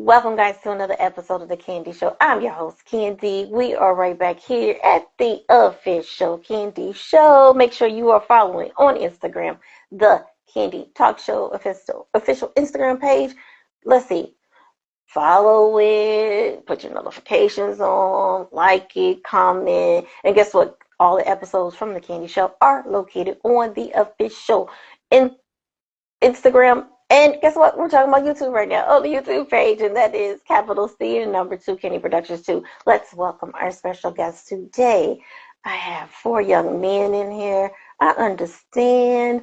Welcome, guys, to another episode of The Candy Show. I'm your host, Candy. We are right back here at the official Candy Show. Make sure you are following on Instagram, The Candy Talk Show official Instagram page. Let's see. Follow it, put your notifications on, like it, comment, and guess what? All the episodes from The Candy Show are located on the official Instagram. And guess what? We're talking about YouTube right now. Oh, the YouTube page, and that is capital C and number 2, Kenny Productions 2. Let's welcome our special guest today. I have 4 young men in here. I understand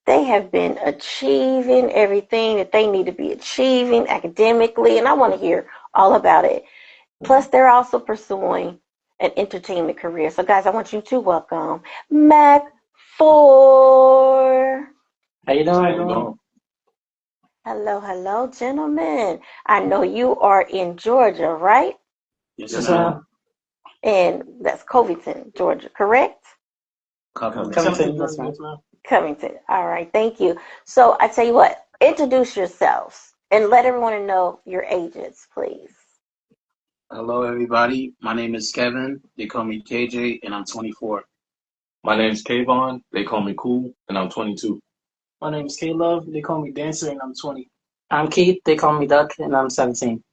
they have been achieving everything that they need to be achieving academically, and I want to hear all about it. Plus, they're also pursuing an entertainment career. So, guys, I want you to welcome MACFOUR. How you doing? Hello, hello, gentlemen. I know you are in Georgia, right? Yes, ma'am. And that's Covington, Georgia, correct? Covington, yes, ma'am. Covington. All right, thank you. So I tell you what, introduce yourselves and let everyone know your ages, please. Hello, everybody. My name is Kevin. They call me KJ, and I'm 24. My name's Kayvon. They call me Cool, and I'm 22. My name is K-Love. They call me Dancer, and I'm 20. I'm Keith. They call me Duck, and I'm 17.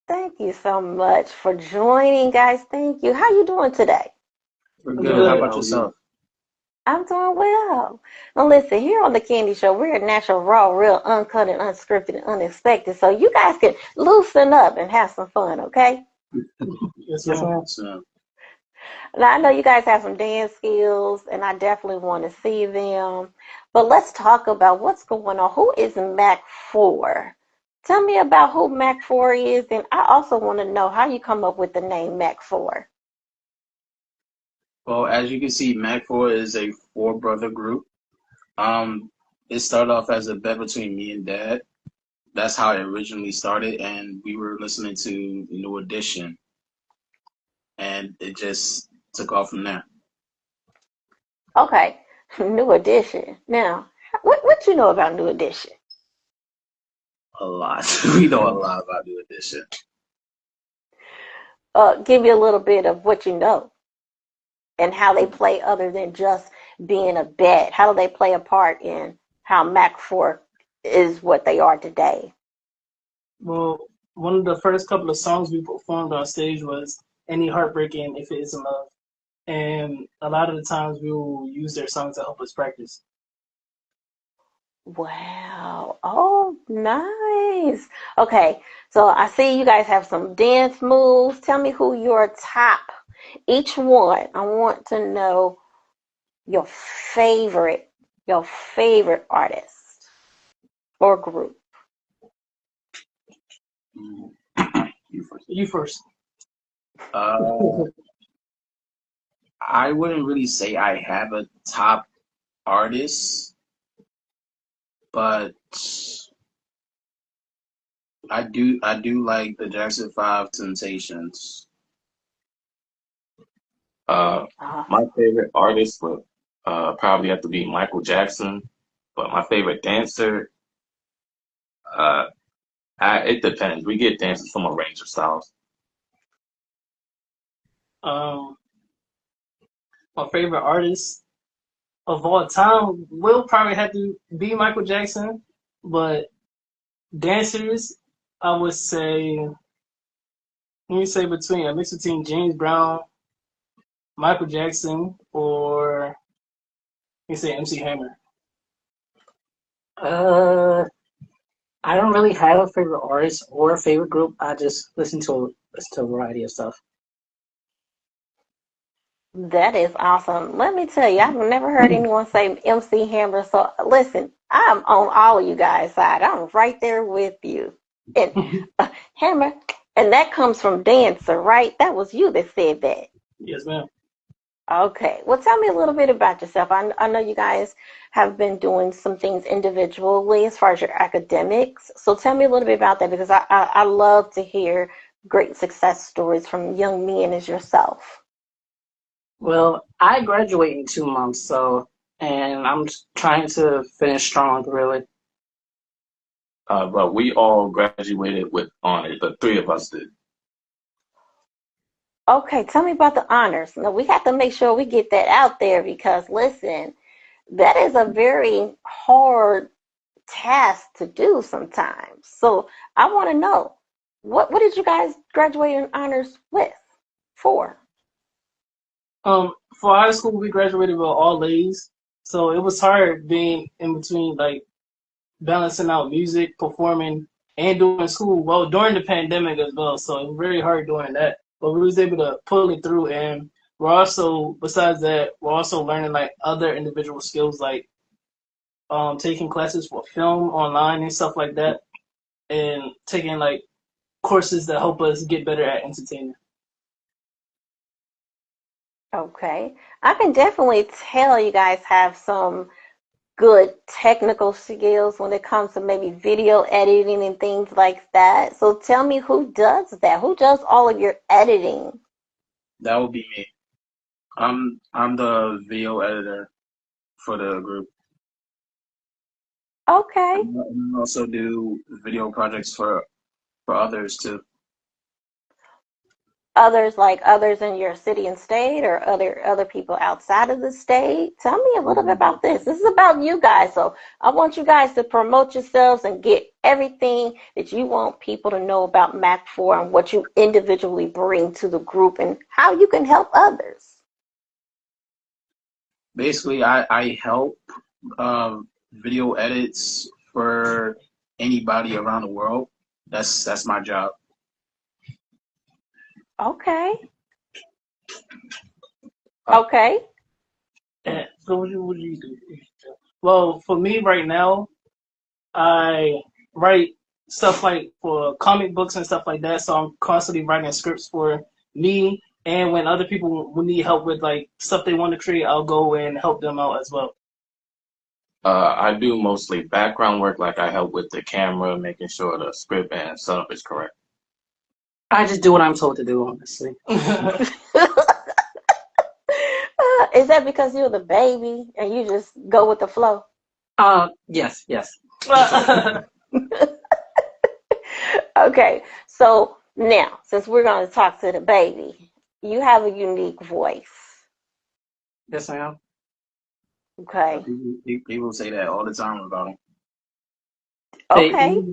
Thank you so much for joining, guys. Thank you. How you doing today? We're Good. good. How about yourself? I'm doing well. Now listen, here on the Candy Show, we're natural, raw, real, uncut, and unscripted and unexpected. So you guys can loosen up and have some fun, okay? Yes, Yes, ma'am. ma'am. So, Now I know you guys have some dance skills, and I definitely want to see them. But let's talk about what's going on. Who is MACFOUR? Tell me about who MACFOUR is, and I also want to know how you come up with the name MACFOUR. well, as you can see, MACFOUR is a 4-brother group. It started off as a bet between me and Dad. That's how it originally started, and we were listening to New Edition, and it just took off from there. Okay, New Edition. Now, what you know about New Edition? A lot. We know a lot about New Edition. Give me a little bit of what you know and how they play other than just being a bet. How do they play a part in how MACFOUR is what they are today? Well, one of the first couple of songs we performed on stage was Any Heartbreaking If It Isn't Love. And a lot of the times we will use their songs to help us practice. Wow. Oh, nice. Okay, so I see you guys have some dance moves. Tell me who your top, each one. I want to know your favorite artist or group. You first. You first. I wouldn't really say I have a top artist, but I do like the Jackson 5 Temptations. My favorite artist would probably have to be Michael Jackson, but my favorite dancer, uh, it depends. We get dancers from a range of styles. Um, my favorite artist of all time will probably have to be Michael Jackson, but dancers, I would say, let me say between a mix between James Brown, Michael Jackson, or let me say MC Hammer. I don't really have a favorite artist or a favorite group. I just listen to a variety of stuff. That is awesome. Let me tell you, I've never heard anyone say MC Hammer. So listen, I'm on all of you guys' side. I'm right there with you. And Hammer, and that comes from Dancer, right? That was you that said that. Yes, ma'am. Okay. Well, tell me a little bit about yourself. I know you guys have been doing some things individually as far as your academics. So tell me a little bit about that because I love to hear great success stories from young men as yourself. Well, I graduate in 2 months, and I'm trying to finish strong, really. But we all graduated with honors. The three of us did. Okay, tell me about the honors. Now, we have to make sure we get that out there because, listen, that is a very hard task to do sometimes. So I want to know what did you guys graduate in honors with for? For high school, we graduated with all A's, so it was hard being in between, like balancing out music, performing, and doing school. Well, during the pandemic as well, so it was very hard doing that. But we was able to pull it through, and we're also, besides that, we're also learning like other individual skills, like taking classes for film online and stuff like that, and taking like courses that help us get better at entertainment. Okay, I can definitely tell you guys have some good technical skills when it comes to maybe video editing and things like that. So tell me who does that? Who does all of your editing? That would be me. I'm the video editor for the group. Okay. And I also do video projects for others too. Others like others in your city and state or other people outside of the state. Tell me a little bit about this. This is about you guys. So I want you guys to promote yourselves and get everything that you want people to know about MAC4 and what you individually bring to the group and how you can help others. Basically, I help video edits for anybody around the world. That's my job. Okay. Okay. And so what do you do? Well, for me right now, I write stuff like for comic books and stuff like that. So I'm constantly writing scripts for me. And when other people will need help with like stuff they want to create, I'll go and help them out as well. I do mostly background work, like I help with the camera, making sure the script and setup is correct. I just do what I'm told to do, honestly. Is that because you're the baby and you just go with the flow? Yes, yes. Okay, so now since we're going to talk to the baby, you have a unique voice. Yes, ma'am. Okay. People say that all the time about him. Okay.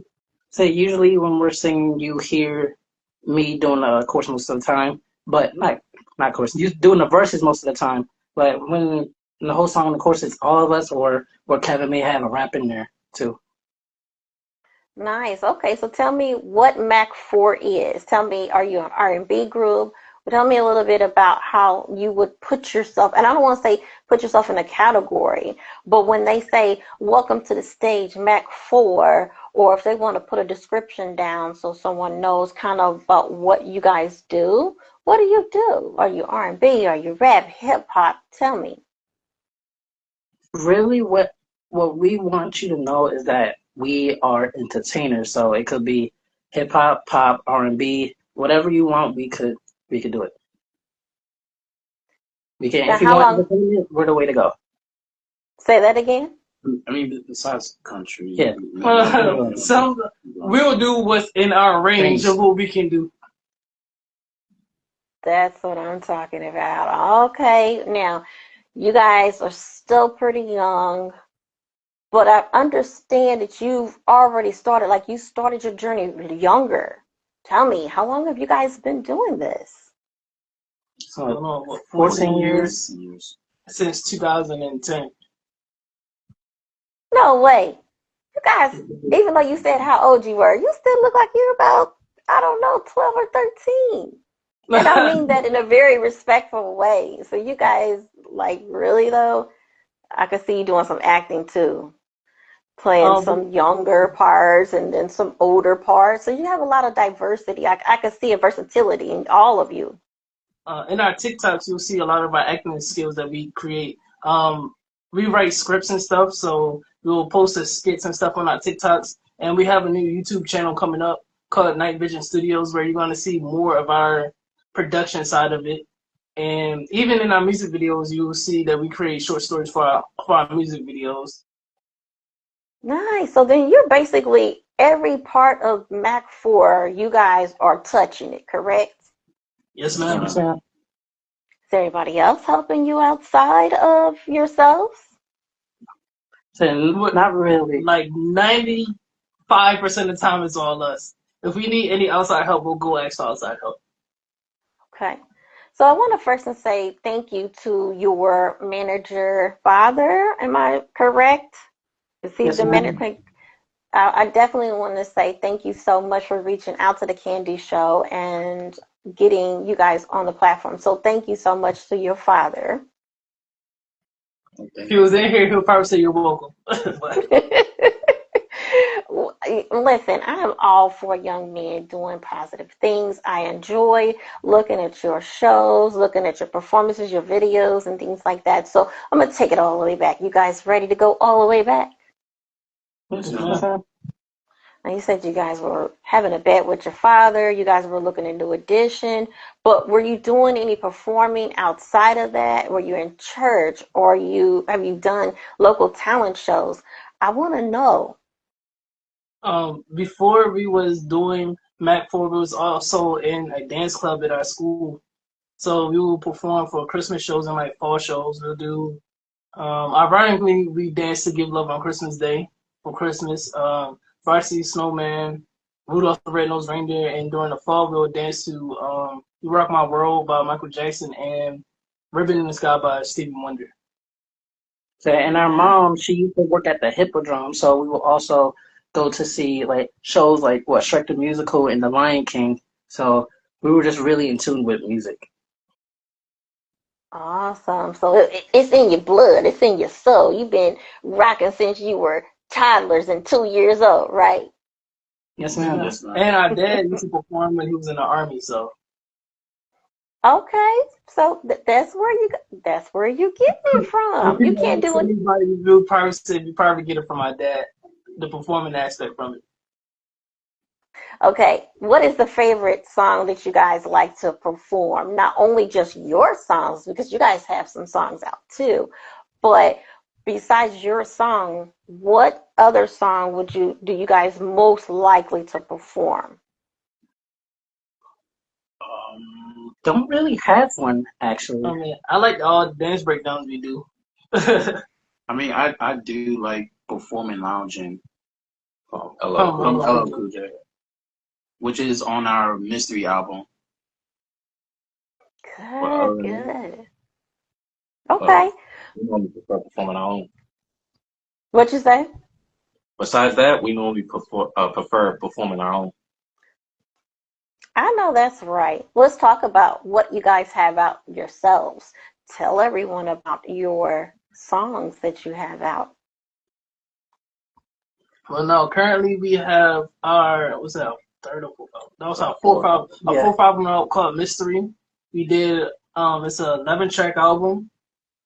Say usually when we're singing, you hear me doing the chorus most of the time, but not chorus. You doing the verses most of the time. But when in the whole song, the chorus, it's all of us, or Kevin may have a rap in there too. Nice. Okay, so tell me what MAC4 is. Tell me, are you an R&B group? Tell me a little bit about how you would put yourself, and I don't want to say put yourself in a category, but when they say welcome to the stage, MAC4, or if they want to put a description down so someone knows kind of about what you guys do, what do you do? Are you R&B? Are you rap, hip hop? Tell me. Really, what we want you to know is that we are entertainers. So it could be hip hop, pop, R&B, whatever you want. We could do it. We can. Now, If you how want long? entertainment, we're the way to go. Say that again. I mean, besides country, Yeah. So we'll do what's in our range of what we can do. That's what I'm talking about. Okay, now you guys are still pretty young, but I understand that you've already started, like you started your journey younger. Tell me, how long have you guys been doing this? I don't know, what, 14 years. since 2010. No way. You guys, even though you said how old you were, you still look like you're about, I don't know, 12 or 13. And I mean that in a very respectful way. So you guys, like, really though, I could see you doing some acting too, playing some younger parts and then some older parts. So you have a lot of diversity. I could see a versatility in all of you. In our TikToks, you'll see a lot of our acting skills that we create. We write scripts and stuff, so we'll post the skits and stuff on our TikToks. And we have a new YouTube channel coming up called Night Vision Studios, where you're going to see more of our production side of it. And even in our music videos, you will see that we create short stories for our music videos. Nice. So then you're basically every part of MACFOUR, you guys are touching it, correct? Yes, Yes, ma'am. ma'am. Is everybody else helping you outside of yourselves? So, not really. Like 95% of the time, it's all us. If we need any outside help, we'll go ask for outside help. Okay. So I want to first say thank you to your manager father. Am I correct? Is he Yes, the ma'am. manager? I definitely want to say thank you so much for reaching out to the Candy Show and getting you guys on the platform. So thank you so much to your father. If he was in here, he'll probably say you're welcome. Listen, I am all for young men doing positive things. I enjoy looking at your shows, looking at your performances, your videos, and things like that. So I'm going to take it all the way back. You guys ready to go all the way back? Yes, Yes, ma'am. Now, you said you guys were having a bet with your father. You guys were looking into audition. But were you doing any performing outside of that? Were you in church, or have you done local talent shows? I want to know. Before we was doing MACFOUR, we was also in a dance club at our school. So we will perform for Christmas shows and like fall shows. We'll do. Ironically, we dance to Give Love on Christmas Day for Christmas. Varsity Snowman, Rudolph the Red-Nosed Reindeer, and during the fall we'll dance to "You Rock My World" by Michael Jackson and "Ribbon in the Sky" by Stevie Wonder. So, and our mom, she used to work at the Hippodrome, so we will also go to see like shows like what Shrek the Musical and The Lion King. So we were just really in tune with music. Awesome. So it's in your blood. It's in your soul. You've been rocking since you were toddlers and 2 years old, right? Yes, Yes, ma'am. ma'am. Yes, ma'am. And our dad used to perform when he was in the army. So Okay. So that's where you getting it if from. You you can't ask do it. anybody, we'll probably say we probably get it from my dad, the performing aspect from it. Okay. What is the favorite song that you guys like to perform? Not only just your songs, because you guys have some songs out too, but besides your song, what other song do you guys most likely to perform? Don't really have one actually. I mean, I like all the dance breakdowns we do. I mean, I do like performing lounging LL From Cool from J. LL LL Cool J, which is on our mystery album. But Good, other than that, good. uh, Okay. we normally prefer performing our own. What you say? Besides that, we normally prefer performing our own. I know that's right. Let's talk about what you guys have out yourselves. Tell everyone about your songs that you have out. Well, no, currently we have our what's that? Third or fourth album? That was our fourth Or album. Our Yeah. fourth album out called Mystery. We did it's a 11-track album,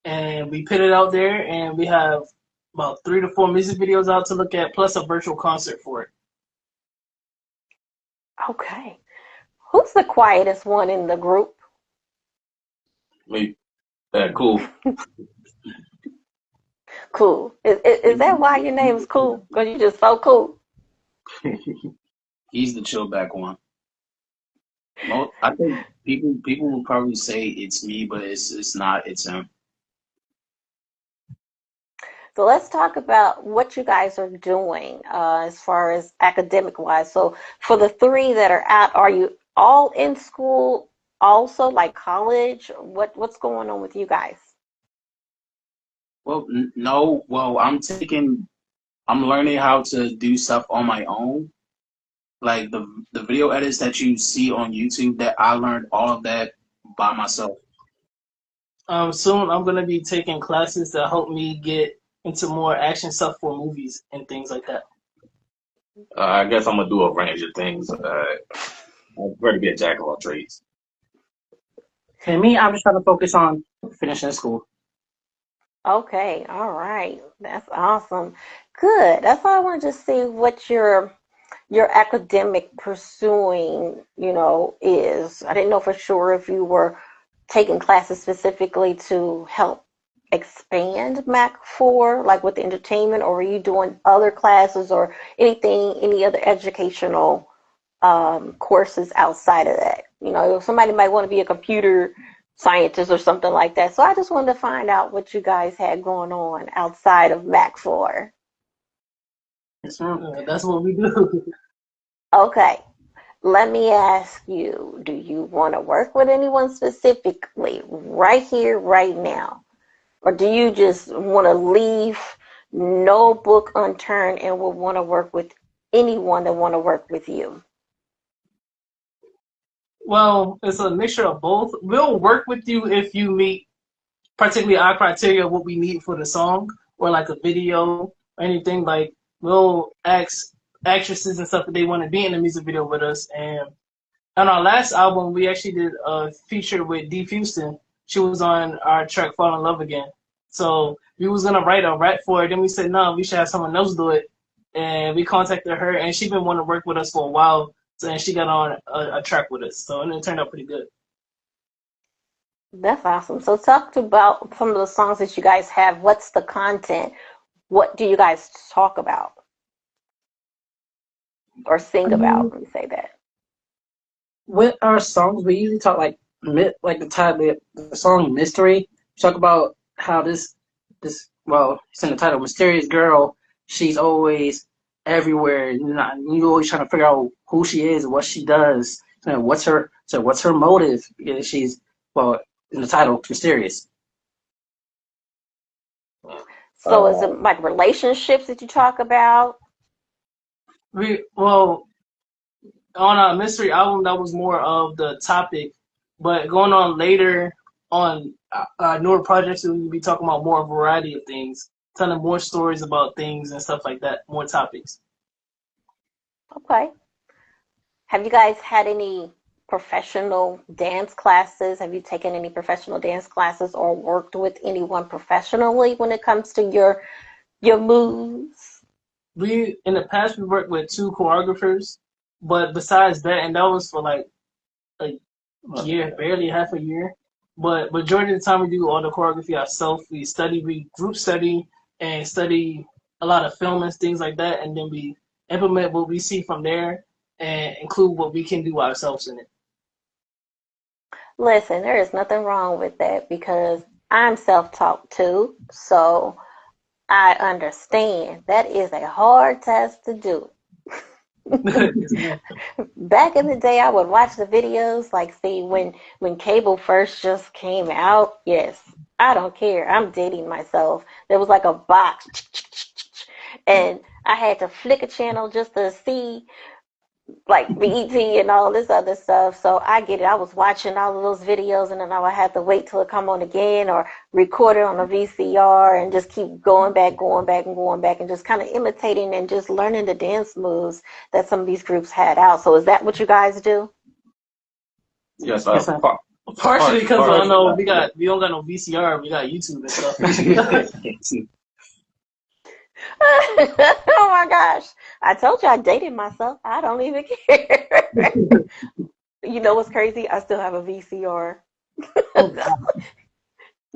and we put it out there, and we have about 3 to 4 music videos out to look at, plus a virtual concert for it. Okay. Who's the quietest one in the group? me, that cool. Cool. Is that why your name is Cool? Because you're just so cool. He's the chill back one. I think people will probably say it's me, but it's not. It's him. So let's talk about what you guys are doing as far as academic wise. So for the three that are out, are you all in school also, like college? What's going on with you guys? Well, no. Well, I'm learning how to do stuff on my own. Like the video edits that you see on YouTube, that I learned all of that by myself. Soon I'm gonna be taking classes to help me get into more action stuff for movies and things like that. I guess I'm gonna do a range of things. I'm ready to be a jack of all trades. And me, I'm just trying to focus on finishing school. Okay, all right. That's awesome. Good. That's why I wanted to see what your academic pursuing, is. I didn't know for sure if you were taking classes specifically to help expand MACFOUR, like with the entertainment, or were you doing other classes or anything, any other educational courses outside of that? You know, somebody might want to be a computer scientist or something like that. So I just wanted to find out what you guys had going on outside of MACFOUR. Yes, ma'am. That's what we do. Okay, let me ask you, do you want to work with anyone specifically right here, right now? Or do you just want to leave no book unturned and will want to work with anyone that want to work with you? Well, it's a mixture of both. We'll work with you if you meet particularly our criteria of what we need for the song or like a video or anything. Like we'll ask actresses and stuff if they want to be in the music video with us. And on our last album, we actually did a feature with Dee Houston. She was on our track "Fall in Love Again." So we was gonna write a rap for it. Then we said no, we should have someone else do it. And we contacted her, and she been wanting to work with us for a while. So and she got on a track with us. So and it turned out pretty good. That's awesome. So talk about some of the songs that you guys have. What's the content? What do you guys talk about or sing about? Let me say that. With our songs, we usually talk like like the song "Mystery." Talk about how this well, it's in the title, mysterious girl. She's always everywhere. You always trying to figure out who she is, what she does, and what's her motive. Yeah, she's well in the title, mysterious. So is it like relationships that you talk about? Well, on our mystery album, that was more of the topic, but going on later on newer projects, we will be talking about more variety of things, telling more stories about things and stuff like that, more topics. Okay. Have you guys had any professional dance classes? Have you taken any professional dance classes or worked with anyone professionally when it comes to your moves? We in the past we worked with 2 choreographers, but besides that, and that was for like a year, barely half a year. But majority of the time we do all the choreography ourselves. We group study and study a lot of filmings, things like that, and then we implement what we see from there and include what we can do ourselves in it. Listen, there is nothing wrong with that because I'm self-taught too. So I understand that is a hard task to do. Back in the day, I would watch the videos, like, see, when cable first just came out. Yes, I don't care. I'm dating myself. There was like a box, and I had to flick a channel just to see like BET and all this other stuff. So I get it. I was watching all of those videos, and then I would have to wait till it come on again or record it on a VCR and just keep going back, and just kind of imitating and just learning the dance moves that some of these groups had out. So is that what you guys do? Yes, Yes, ma'am. Partially because I partially, know we don't got no VCR, we got YouTube and stuff. Oh my gosh. I told you I dated myself. I don't even care. You know what's crazy? I still have a VCR. Oh God.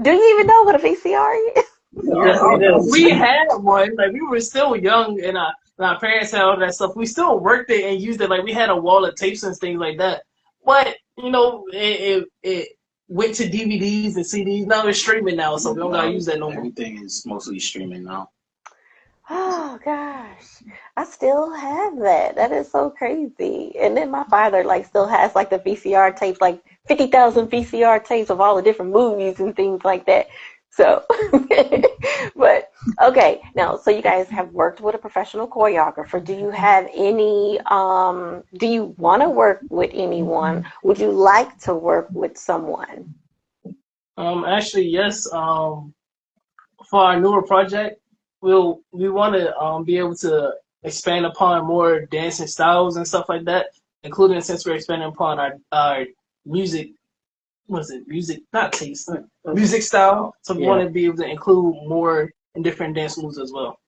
Do you even know what a VCR is? Yes, it is. We had one, like we were still young and our parents had all that stuff. We still worked it and used it. Like we had a wall of tapes and things like that. But, it went to DVDs and CDs. Now it's streaming now, so we don't gotta use that no more. Everything is mostly streaming now. Oh gosh, I still have that. That is so crazy. And then my father like still has like the VCR tapes, like 50,000 VCR tapes of all the different movies and things like that. So, but okay, now so you guys have worked with a professional choreographer. Do you have any? Do you want to work with anyone? Would you like to work with someone? Actually, yes. For our newer project, we want to be able to expand upon more dancing styles and stuff like that, including since we're expanding upon our music. What is it? Music, not taste, music style. So we want to be able to include more in different dance moves as well.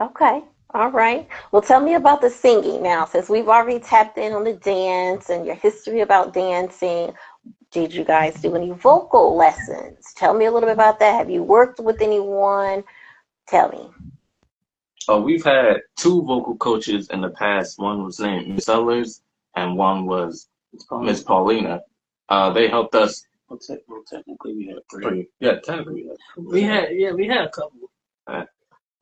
Okay. All right. Well, tell me about the singing now, since we've already tapped in on the dance and your history about dancing. did you guys do any vocal lessons? Tell me a little bit about that. Have you worked with anyone? Tell me. We've had two vocal coaches in the past. One was named Miss Sellers, and one was Miss Paulina. They helped us. Well, technically we had three. Yeah, technically We had a couple.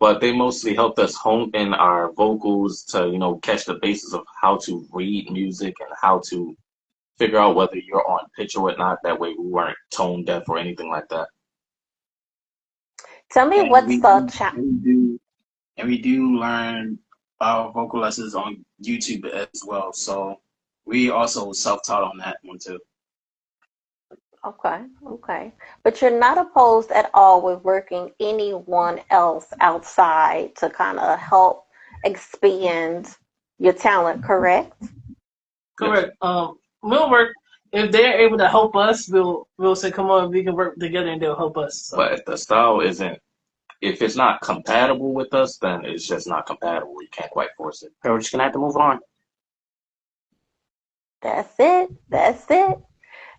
but they mostly helped us hone in our vocals to, catch the basis of how to read music and how to figure out whether you're on pitch or whatnot. That way we weren't tone deaf or anything like that. Tell me And what's we the we do learn our vocal lessons on YouTube as well. So we also self-taught on that one too. Okay. But you're not opposed at all with working anyone else outside to kind of help expand your talent, correct? Correct. We'll work if they're able to help us. We'll say, come on, we can work together, and they'll help us. So. But if the style isn't, if it's not compatible with us, then it's just not compatible. You can't quite force it. So we're just gonna have to move on. That's it.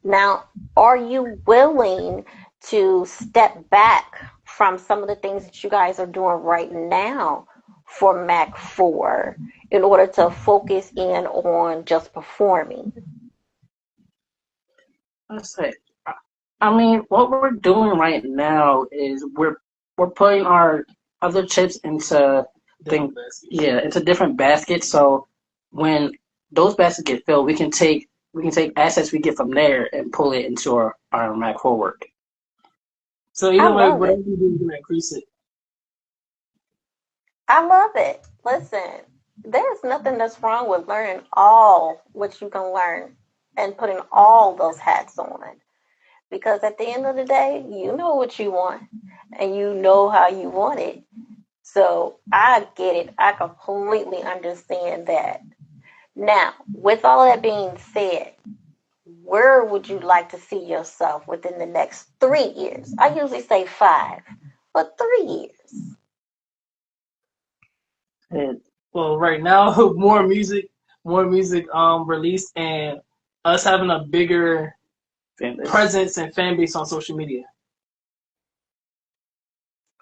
Now, are you willing to step back from some of the things that you guys are doing right now for MACFOUR in order to focus in on just performing? Let's say, I mean, what we're doing right now is we're putting our other chips into into different baskets. So when those baskets get filled, we can take assets we get from there and pull it into our MACFOUR work. So either way, whatever you do, you can increase it. I love it. Listen, there's nothing that's wrong with learning all what you can learn and putting all those hats on. Because at the end of the day, you know what you want and you know how you want it. So I get it. I completely understand that. Now, with all that being said, where would you like to see yourself within the next 3 years? I usually say 5, but 3 years. Well, right now, more music released, and us having a bigger presence and fan base on social media.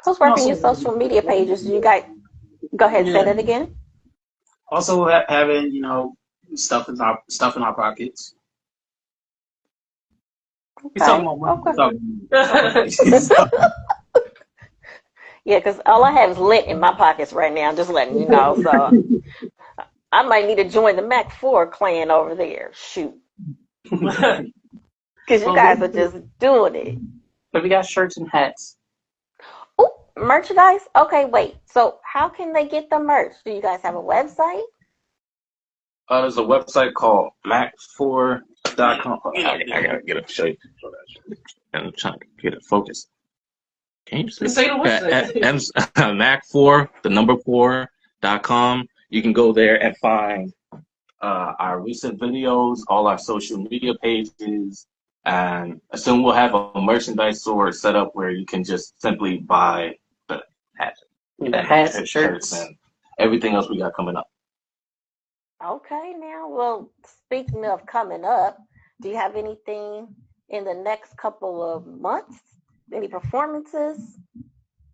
Who's working your social media pages? You guys go ahead and say that again. Also having, stuff in our pockets. Yeah, because all I have is lint in my pockets right now. Just letting you know. So I might need to join the MACFOUR clan over there. Shoot. Because you guys are just doing it. But we got shirts and hats. Oh, merchandise? Okay, wait. So how can they get the merch? Do you guys have a website? There's a website called MACFOUR.com. I gotta get it, show you. I'm trying to get it focused. Can you say the website? MACFOUR, the number 4.com. You can go there and find our recent videos, all our social media pages, and soon we'll have a merchandise store set up where you can just simply buy the hats, shirts, and everything else we got coming up. Okay, now, well, speaking of coming up, do you have anything in the next couple of months? Any performances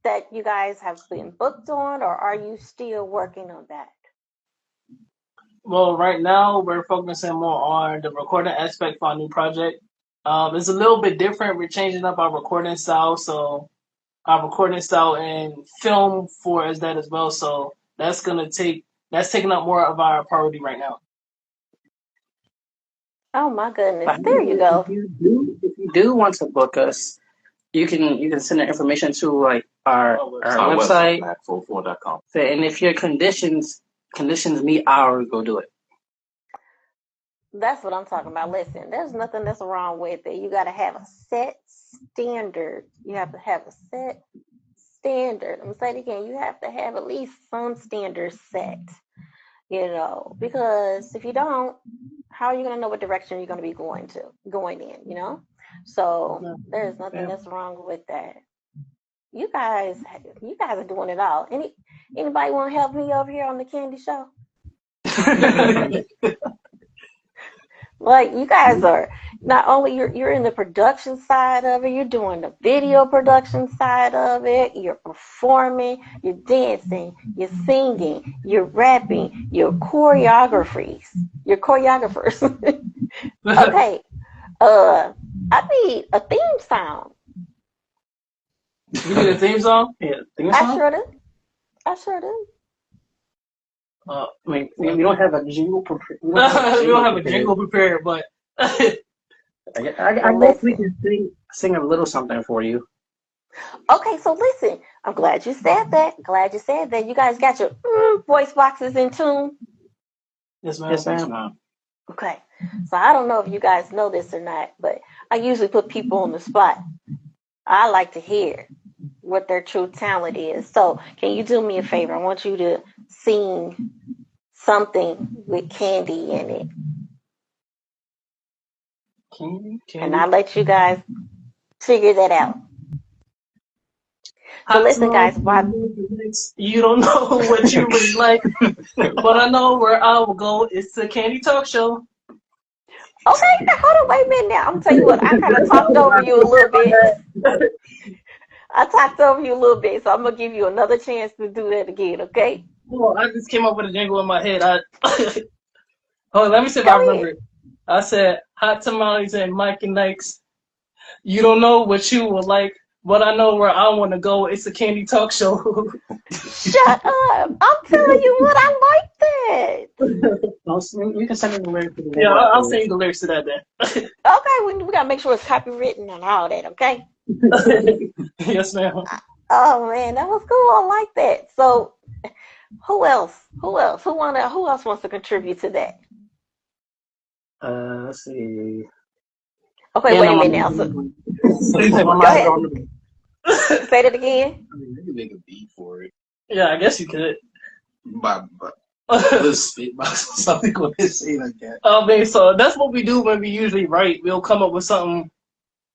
that you guys have been booked on, or are you still working on that? Well, right now we're focusing more on the recording aspect for our new project. It's a little bit different. We're changing up our recording style, so our recording style and film for is that as well. So that's taking up more of our priority right now. Oh my goodness! There you go. If you do want to book us, you can send the information to like our website, MACFOUR.com. And if your conditions meet ours, go do it. That's what I'm talking about. Listen, there's nothing that's wrong with it. You got to have a set standard. You have to have a set standard. I'm saying it again. You have to have at least some standard set. Because if you don't, how are you going to know what direction you're going to be going in? So there's nothing that's wrong with that. You guys are doing it all. Anybody want to help me over here on the Candy Show? Like you guys not only you're in the production side of it, you're doing the video production side of it, you're performing, you're dancing, you're singing, you're rapping, you're choreographers. Okay. I need a theme song. You need a theme song? Yeah, theme I song? sure do. I sure do. I mean, we don't have a jingle prepared. We don't have a jingle prepared, but I Well, guess we listen. can sing a little something for you. Okay, so listen. I'm glad you said that. Glad you said that. You guys got your voice boxes in tune. yes, ma'am. Yes, Yes, ma'am. ma'am. Okay. So I don't know if you guys know this or not, but I usually put people on the spot. I like to hear what their true talent is. So can you do me a favor? I want you to sing something with candy in it. And I'll let you guys figure that out. So Hot listen, guys, tamales, you don't know what you really like, but I know where I will go. It's the Candy Talk Show. okay, now hold on, wait a minute now. I'm gonna tell you what, I kind of talked over you a little bit. I talked over you a little bit, so I'm gonna give you another chance to do that again, okay? Well, I just came up with a jingle in my head. Oh, let me see if I Go remember ahead. it. I said, hot tamales and Mike and Nikes. You don't know what you will like, but I know where I want to go. It's a Candy Talk Show. Shut up. I'm telling you what, I like that. No, we can send it away to the Yeah, jingle I'll afterwards. sing the lyrics to that then. Okay, we gotta make sure it's copywritten and all that, okay? Yes, ma'am. Oh man, that was cool. I like that. So who else? Who else? Who else wants to contribute to that? Let's see. Okay, And wait a I'm minute now. So, my go mind's ahead. on the Say that again. I mean, maybe make a beat for it. Yeah, I guess you could. But the spit box or something when they say like that. I mean, so that's what we do when we usually write. We'll come up with something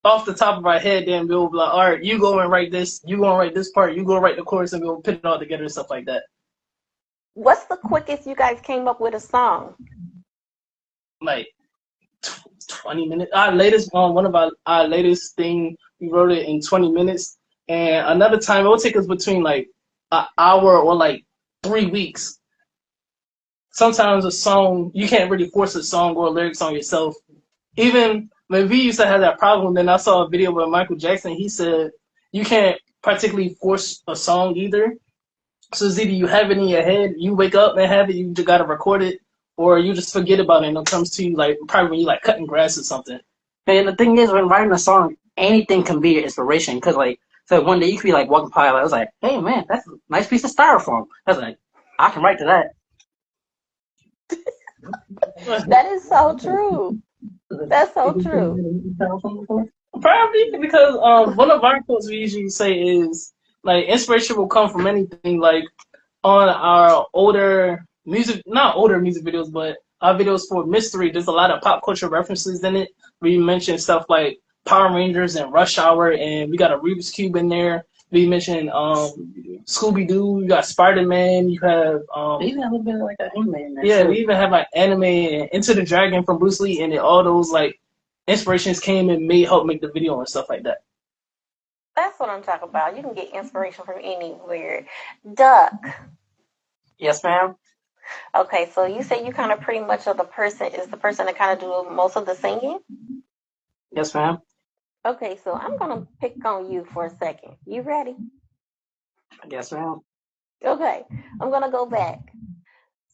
off the top of our head, then we'll be like, all right, you go and write this, you go and write this part, you go and write the chorus, and we'll put it all together and stuff like that. What's the quickest you guys came up with a song? Like 20 minutes. Our latest one of our latest thing, we wrote it in 20 minutes. And another time it will take us between like an hour or like 3 weeks. Sometimes a song, you can't really force a song or lyrics on yourself. Even when we used to have that problem, then I saw a video with Michael Jackson. He said you can't particularly force a song either. So it's either you have it in your head, you wake up and have it, you just gotta record it, or you just forget about it and it comes to you like probably when you like cutting grass or something. And the thing is, when writing a song, anything can be your inspiration. Because, like, so one day you could be like walking by, I was like, hey man, that's a nice piece of styrofoam. I was like, I can write to that. That is so true. That's so true. Probably because one of our quotes we usually say is like inspiration will come from anything. Like on our older music, not older music videos, but our videos for Mystery, there's a lot of pop culture references in it. We mentioned stuff like Power Rangers and Rush Hour, and we got a Rubik's Cube in there. We mentioned Scooby Doo. You got Spider Man. You have Even a little bit of like an anime in there. yeah. too. We even have like anime and Into the Dragon from Bruce Lee, and then all those like inspirations came and help make the video and stuff like that. That's what I'm talking about. You can get inspiration from anywhere. Duck. Yes, ma'am. Okay, so you say you kind of pretty much are the person that kind of do most of the singing. Yes, ma'am. Okay, so I'm gonna pick on you for a second. You ready? Yes, ma'am. Okay, I'm gonna go back.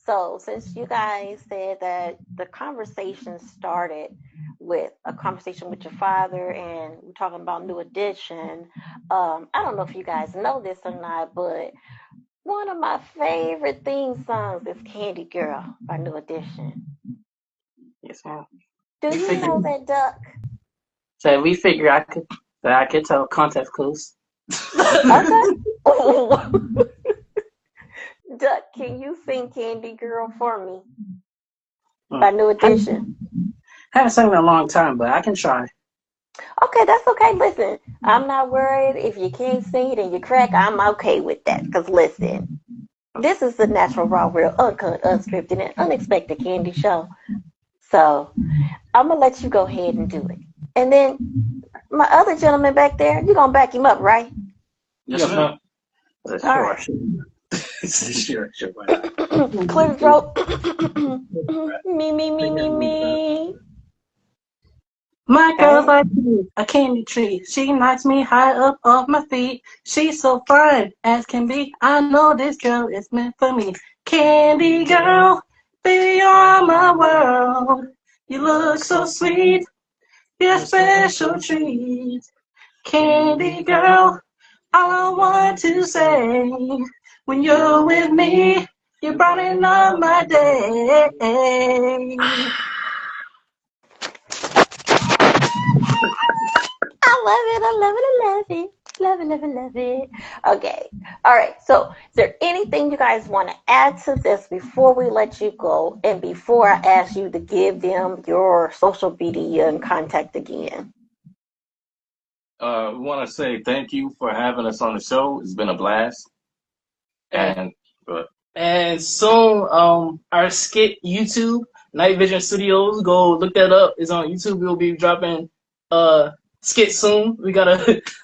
So since you guys said that the conversation started with a conversation with your father and we're talking about New Edition, I don't know if you guys know this or not, but one of my favorite theme songs is Candy Girl by New Edition. Yes, ma'am. Do We you figured. know that, Duck? So we figure I could tell context clues. Okay. Duck, can you sing Candy Girl for me by New Edition? Haven't sung in a long time, but I can try. Okay, that's okay. Listen, I'm not worried if you can't sing it and you crack. I'm okay with that. Because listen, this is the natural, raw, real, uncut, unscripted, and unexpected candy show. So I'm gonna let you go ahead and do it. And then my other gentleman back there, you're gonna back him up, right? Yes, ma'am. All Sure, right. sure. Why not? Clear the throat. Me. My girl's Right? like a candy tree. She knocks me high up off my feet. She's so fine as can be. I know this girl is meant for me. Candy girl, baby, you're my world. You look so sweet. You're a special treat. Candy girl, all I want to say. When you're with me, you brighten up my day. I love it. Love it. Okay. All right. So, is there anything you guys want to add to this before we let you go and before I ask you to give them your social media and contact again? We want to say thank you for having us on the show. It's been a blast. And And and soon, our skit YouTube, Night Vision Studios, go look that up. It's on YouTube. We'll be dropping skit soon.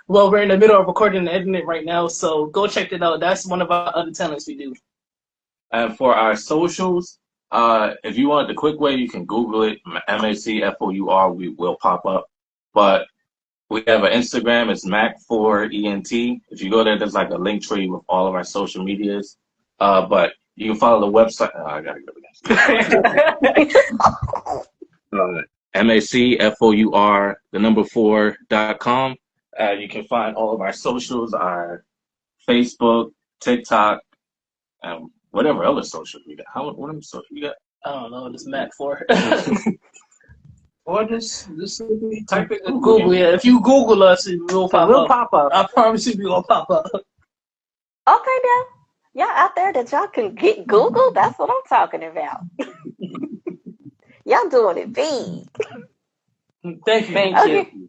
Well, we're in the middle of recording and editing it right now, so go check it out. That's one of our other talents we do. and for our socials, if you want the quick way, you can Google it. MACFOUR. We will pop up. But we have an Instagram. It's MACFOUR. If you go there, there's like a link tree with all of our social medias. But you can follow the website. I gotta go again. MACFOUR, the number 4.com. You can find all of our socials, our Facebook, TikTok, and whatever other social we got. What other social we got? I don't know. This MACFOUR. Or just simply type it in Google, yeah. If you Google us, it will pop We'll up. pop up. I promise you, we will pop up. Okay, then. Y'all out there that y'all can get Google, that's what I'm talking about. Y'all doing it big. Thank you. Thank Okay. you.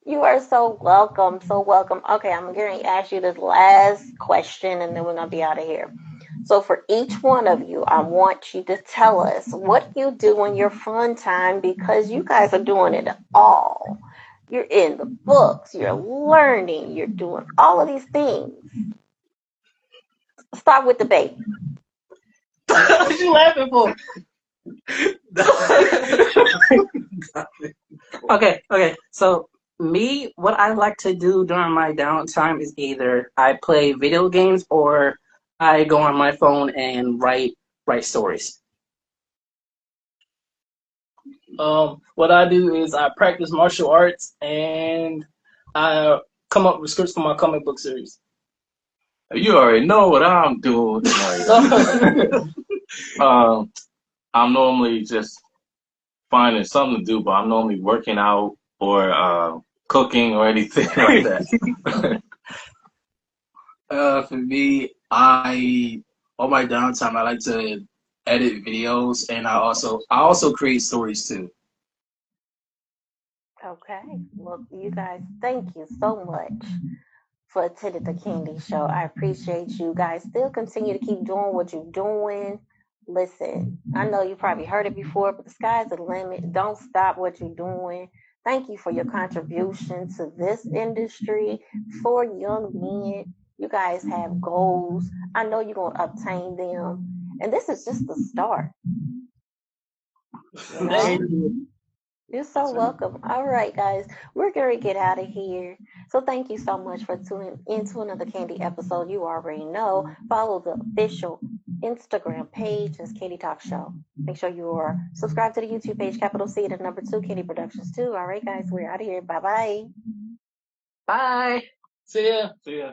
You are so welcome. So welcome. Okay, I'm going to ask you this last question and then we're going to be out of here. So, for each one of you, I want you to tell us what you do in your fun time because you guys are doing it all. You're in the books, you're learning, you're doing all of these things. Start with the baby. What you laughing for? Okay. So me, what I like to do during my downtime is either I play video games or I go on my phone and write stories. What I do is I practice martial arts and I come up with scripts for my comic book series. You already know what I'm doing tonight. I'm normally just finding something to do, but I'm normally working out or cooking or anything like that. For me, on my downtime, I like to edit videos, and I also create stories too. Okay. Well, you guys, thank you so much for attending the Candy Show. I appreciate you guys. Still continue to keep doing what you're doing. Listen, I know you probably heard it before, but the sky's the limit. Don't stop what you're doing. Thank you for your contribution to this industry for young men. You guys have goals. I know you're going to obtain them. And this is just the start. You know? Thank you. You're so welcome. All right, guys, we're going to get out of here. So thank you so much for tuning into another Candy episode. You already know. Follow the official Instagram page as Candy Talk Show. Make sure you are subscribed to the YouTube page, capital C, and number 2, Candy Productions too. All right, guys, we're out of here. Bye-bye. Bye. See ya. See ya.